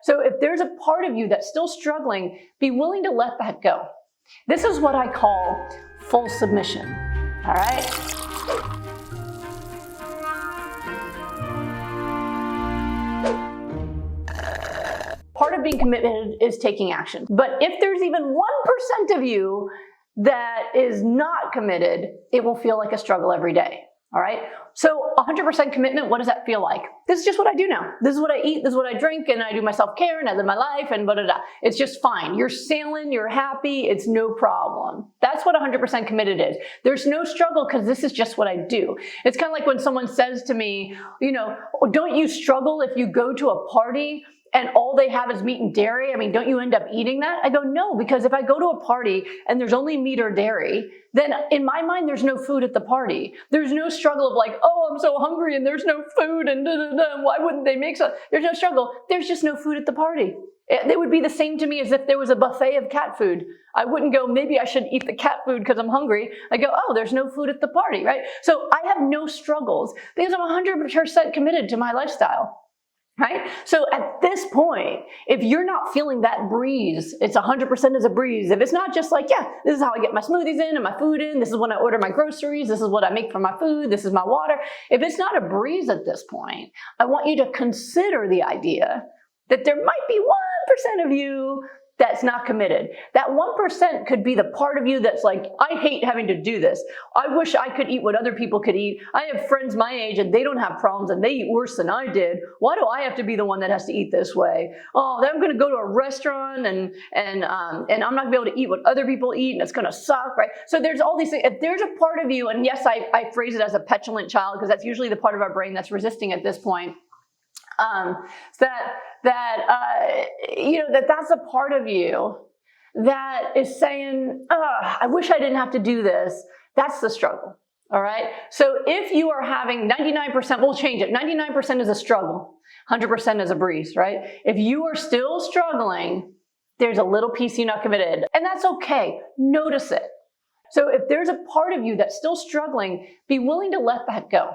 So if there's a part of you that's still struggling, be willing to let that go. This is what I call full submission, all right? Part of being committed is taking action. But if there's even 1% of you that is not committed, it will feel like a struggle every day, all right? So 100% commitment, what does that feel like? This is just what I do now. This is what I eat, this is what I drink, and I do my self-care, and I live my life, and blah. It's just fine. You're sailing, you're happy, it's no problem. That's what 100% committed is. There's no struggle because this is just what I do. It's kind of like when someone says to me, don't you struggle if you go to a party and all they have is meat and dairy? I mean, don't you end up eating that? I go, no, because if I go to a party and there's only meat or dairy, then in my mind, there's no food at the party. There's no struggle of like, oh, I'm so hungry and there's no food and why wouldn't they make some? There's no struggle. There's just no food at the party. It would be the same to me as if there was a buffet of cat food. I wouldn't go, maybe I should eat the cat food because I'm hungry. I go, oh, there's no food at the party, right? So I have no struggles because I'm 100% committed to my lifestyle. Right? So at this point, if you're not feeling that breeze, it's 100% as a breeze. If it's not just like, yeah, this is how I get my smoothies in and my food in. This is when I order my groceries. This is what I make for my food. This is my water. If it's not a breeze at this point, I want you to consider the idea that there might be 1% of you that's not committed. That 1% could be the part of you that's like, I hate having to do this. I wish I could eat what other people could eat. I have friends my age and they don't have problems and they eat worse than I did. Why do I have to be the one that has to eat this way? Oh, then I'm going to go to a restaurant and I'm not going to be able to eat what other people eat and it's going to suck, right? So there's all these things. If there's a part of you, and yes, I phrase it as a petulant child because that's usually the part of our brain that's resisting at this point. That's a part of you that is saying, I wish I didn't have to do this. That's the struggle. All right. So if you are having 99%, we'll change it. 99% is a struggle. 100% is a breeze, right? If you are still struggling, there's a little piece you're not committed, and that's okay. Notice it. So if there's a part of you that's still struggling, be willing to let that go.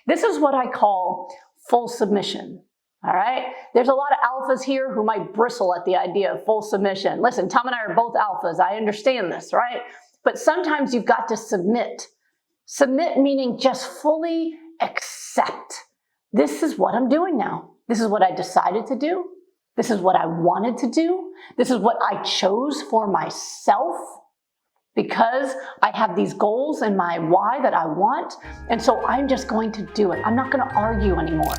This is what I call full submission. All right. There's a lot of alphas here who might bristle at the idea of full submission. Listen, Tom and I are both alphas. I understand this, right? But sometimes you've got to submit. Submit meaning just fully accept. This is what I'm doing now. This is what I decided to do. This is what I wanted to do. This is what I chose for myself because I have these goals and my why that I want. And so I'm just going to do it. I'm not going to argue anymore.